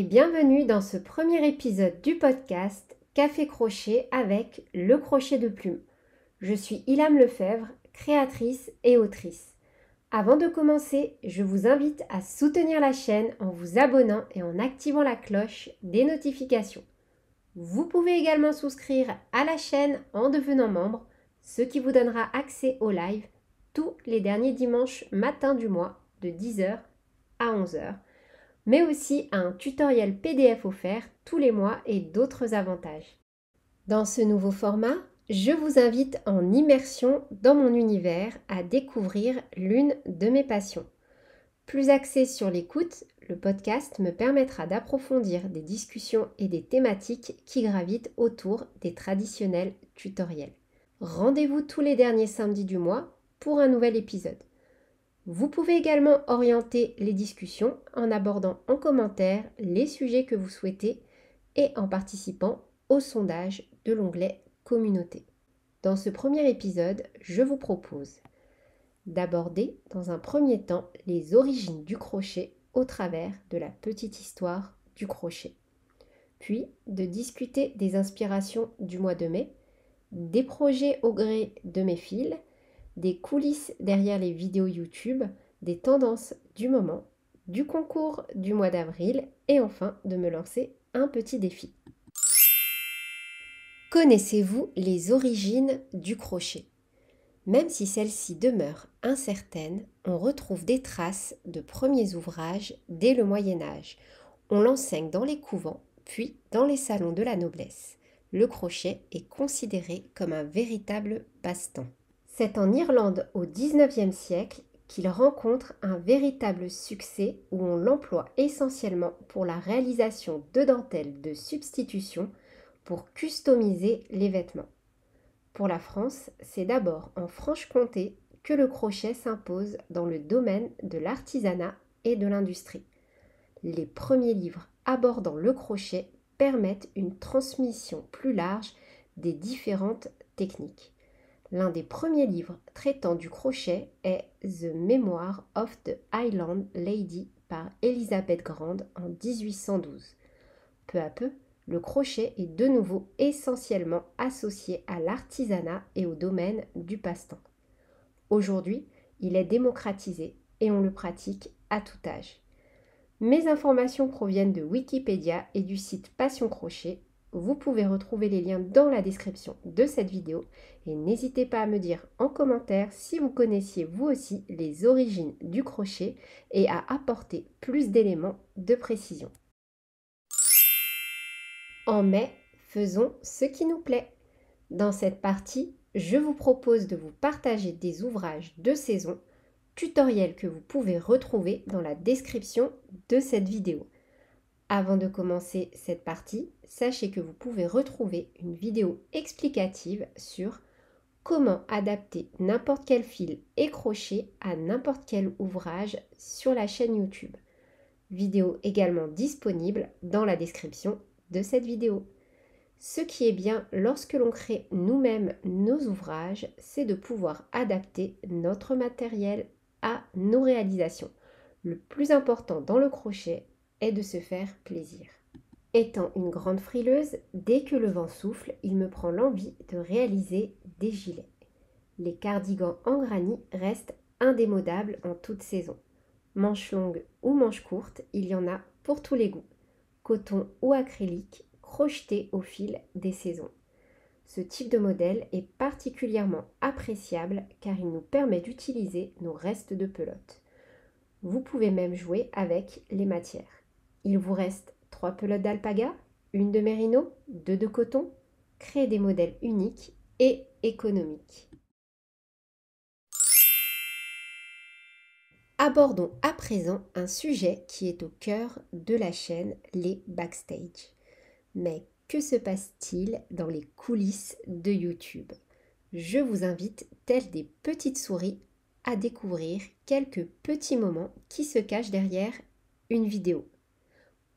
et bienvenue dans ce premier épisode du podcast Café Crochet avec le crochet de plume. Je suis Ilham Lefebvre, créatrice et autrice. Avant de commencer, je vous invite à soutenir la chaîne en vous abonnant et en activant la cloche des notifications. Vous pouvez également souscrire à la chaîne en devenant membre, ce qui vous donnera accès au live tous les derniers dimanches matin du mois de 10h à 11h, mais aussi à un tutoriel PDF offert tous les mois et d'autres avantages. Dans ce nouveau format, je vous invite en immersion dans mon univers à découvrir l'une de mes passions. Plus axé sur l'écoute, le podcast me permettra d'approfondir des discussions et des thématiques qui gravitent autour des traditionnels tutoriels. Rendez-vous tous les derniers samedis du mois pour un nouvel épisode. Vous pouvez également orienter les discussions en abordant en commentaire les sujets que vous souhaitez et en participant au sondage de l'onglet Communauté. Dans ce premier épisode, je vous propose d'aborder dans un premier temps les origines du crochet au travers de la petite histoire du crochet, puis de discuter des inspirations du mois de mai, des projets au gré de mes fils, des coulisses derrière les vidéos YouTube, des tendances du moment, du concours du mois d'avril et enfin de me lancer un petit défi. Connaissez-vous les origines du crochet ? Même si celles-ci demeurent incertaines, on retrouve des traces de premiers ouvrages dès le Moyen Âge. On l'enseigne dans les couvents, puis dans les salons de la noblesse. Le crochet est considéré comme un véritable passe-temps. C'est en Irlande au XIXe siècle qu'il rencontre un véritable succès où on l'emploie essentiellement pour la réalisation de dentelles de substitution pour customiser les vêtements. Pour la France, c'est d'abord en Franche-Comté que le crochet s'impose dans le domaine de l'artisanat et de l'industrie. Les premiers livres abordant le crochet permettent une transmission plus large des différentes techniques. L'un des premiers livres traitant du crochet est The Memoir of the Highland Lady par Elizabeth Grand en 1812. Peu à peu, le crochet est de nouveau essentiellement associé à l'artisanat et au domaine du passe-temps. Aujourd'hui, il est démocratisé et on le pratique à tout âge. Mes informations proviennent de Wikipédia et du site Passion Crochet. Vous pouvez retrouver les liens dans la description de cette vidéo et n'hésitez pas à me dire en commentaire si vous connaissiez vous aussi les origines du crochet et à apporter plus d'éléments de précision. En mai, faisons ce qui nous plaît. Dans cette partie, je vous propose de vous partager des ouvrages de saison, tutoriels que vous pouvez retrouver dans la description de cette vidéo. Avant de commencer cette partie, sachez que vous pouvez retrouver une vidéo explicative sur comment adapter n'importe quel fil et crochet à n'importe quel ouvrage sur la chaîne YouTube. Vidéo également disponible dans la description de cette vidéo. Ce qui est bien lorsque l'on crée nous-mêmes nos ouvrages, c'est de pouvoir adapter notre matériel à nos réalisations. Le plus important dans le crochet est de se faire plaisir. Étant une grande frileuse, dès que le vent souffle, il me prend l'envie de réaliser des gilets. Les cardigans en granit restent indémodables en toute saison. Manches longues ou manches courtes, il y en a pour tous les goûts. Coton ou acrylique, crocheté au fil des saisons. Ce type de modèle est particulièrement appréciable car il nous permet d'utiliser nos restes de pelote. Vous pouvez même jouer avec les matières. Il vous reste 3 pelotes d'alpaga, une de mérino, 2 de coton. Créez des modèles uniques et économiques. Abordons à présent un sujet qui est au cœur de la chaîne, les backstage. Mais que se passe-t-il dans les coulisses de YouTube ? Je vous invite, telles des petites souris, à découvrir quelques petits moments qui se cachent derrière une vidéo.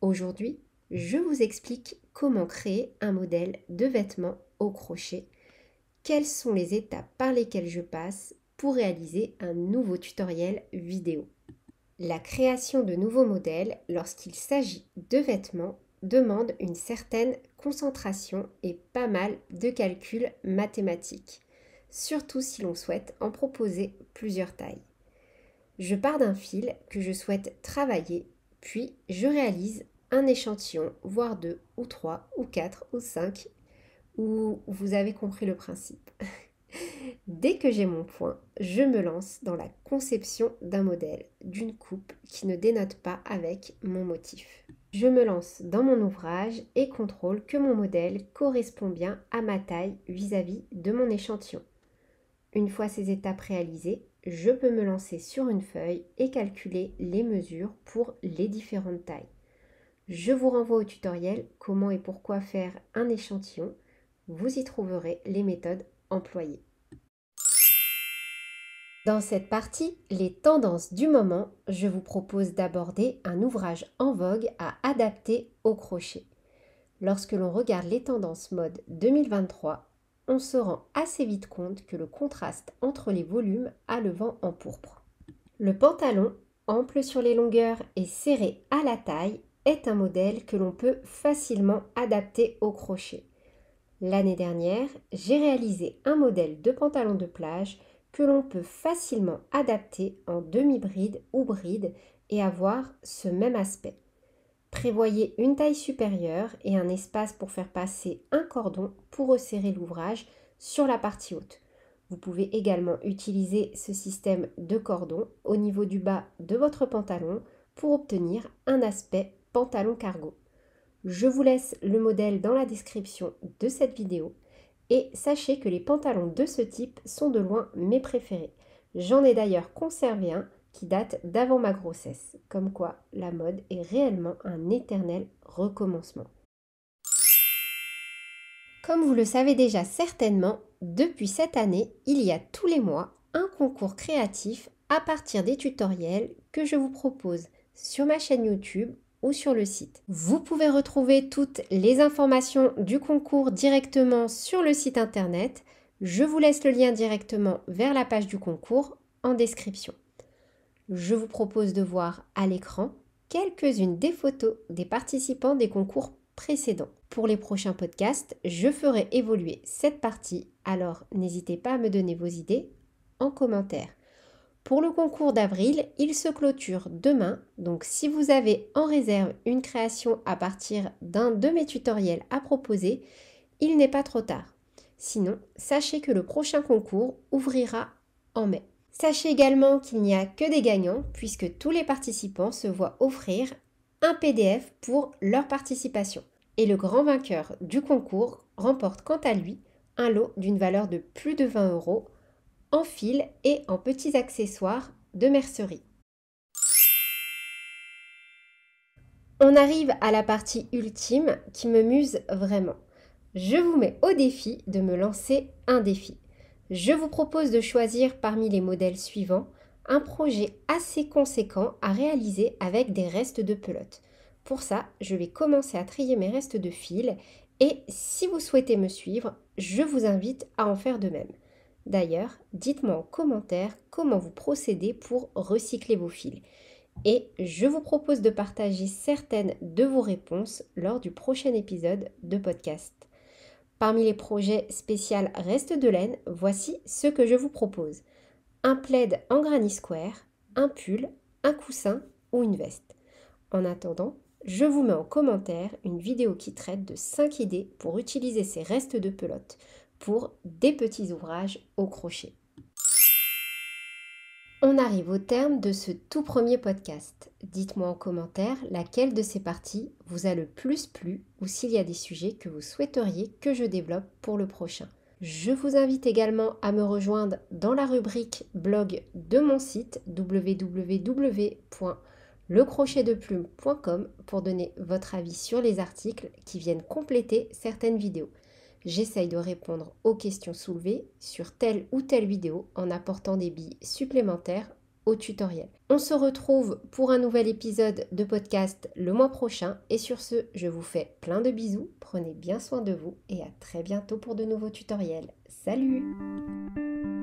Aujourd'hui, je vous explique comment créer un modèle de vêtements au crochet, quelles sont les étapes par lesquelles je passe pour réaliser un nouveau tutoriel vidéo. La création de nouveaux modèles, lorsqu'il s'agit de vêtements, demande une certaine concentration et pas mal de calculs mathématiques, surtout si l'on souhaite en proposer plusieurs tailles. Je pars d'un fil que je souhaite travailler, puis je réalise un échantillon, voire 2 ou 3 ou 4 ou 5, ou vous avez compris le principe. Dès que j'ai mon point, je me lance dans la conception d'un modèle, d'une coupe qui ne dénote pas avec mon motif. Je me lance dans mon ouvrage et contrôle que mon modèle correspond bien à ma taille vis-à-vis de mon échantillon. Une fois ces étapes réalisées, je peux me lancer sur une feuille et calculer les mesures pour les différentes tailles. Je vous renvoie au tutoriel comment et pourquoi faire un échantillon. Vous y trouverez les méthodes employées. Dans cette partie, les tendances du moment, je vous propose d'aborder un ouvrage en vogue à adapter au crochet. Lorsque l'on regarde les tendances mode 2023, on se rend assez vite compte que le contraste entre les volumes a le vent en pourpre. Le pantalon, ample sur les longueurs et serré à la taille, est un modèle que l'on peut facilement adapter au crochet. L'année dernière, j'ai réalisé un modèle de pantalon de plage que l'on peut facilement adapter en demi-bride ou bride et avoir ce même aspect. Prévoyez une taille supérieure et un espace pour faire passer un cordon pour resserrer l'ouvrage sur la partie haute. Vous pouvez également utiliser ce système de cordon au niveau du bas de votre pantalon pour obtenir un aspect pantalon cargo. Je vous laisse le modèle dans la description de cette vidéo et sachez que les pantalons de ce type sont de loin mes préférés. J'en ai d'ailleurs conservé un qui date d'avant ma grossesse, comme quoi la mode est réellement un éternel recommencement. Comme vous le savez déjà certainement, depuis cette année, il y a tous les mois un concours créatif à partir des tutoriels que je vous propose sur ma chaîne YouTube ou sur le site. Vous pouvez retrouver toutes les informations du concours directement sur le site internet. Je vous laisse le lien directement vers la page du concours en description. Je vous propose de voir à l'écran quelques-unes des photos des participants des concours précédents. Pour les prochains podcasts, je ferai évoluer cette partie, alors n'hésitez pas à me donner vos idées en commentaire. Pour le concours d'avril, il se clôture demain, donc si vous avez en réserve une création à partir d'un de mes tutoriels à proposer, il n'est pas trop tard. Sinon, sachez que le prochain concours ouvrira en mai. Sachez également qu'il n'y a que des gagnants puisque tous les participants se voient offrir un PDF pour leur participation. Et le grand vainqueur du concours remporte quant à lui un lot d'une valeur de plus de 20 € en fil et en petits accessoires de mercerie. On arrive à la partie ultime qui me muse vraiment. Je vous mets au défi de me lancer un défi. Je vous propose de choisir parmi les modèles suivants un projet assez conséquent à réaliser avec des restes de pelote. Pour ça, je vais commencer à trier mes restes de fil et si vous souhaitez me suivre, je vous invite à en faire de même. D'ailleurs, dites-moi en commentaire comment vous procédez pour recycler vos fils. Et je vous propose de partager certaines de vos réponses lors du prochain épisode de podcast. Parmi les projets spéciaux restes de laine, voici ce que je vous propose. Un plaid en granny square, un pull, un coussin ou une veste. En attendant, je vous mets en commentaire une vidéo qui traite de 5 idées pour utiliser ces restes de pelote pour des petits ouvrages au crochet. On arrive au terme de ce tout premier podcast. Dites-moi en commentaire laquelle de ces parties vous a le plus plu ou s'il y a des sujets que vous souhaiteriez que je développe pour le prochain. Je vous invite également à me rejoindre dans la rubrique blog de mon site www.lecrochetdeplume.com pour donner votre avis sur les articles qui viennent compléter certaines vidéos. J'essaye de répondre aux questions soulevées sur telle ou telle vidéo en apportant des billes supplémentaires au tutoriel. On se retrouve pour un nouvel épisode de podcast le mois prochain et sur ce, je vous fais plein de bisous, prenez bien soin de vous et à très bientôt pour de nouveaux tutoriels. Salut!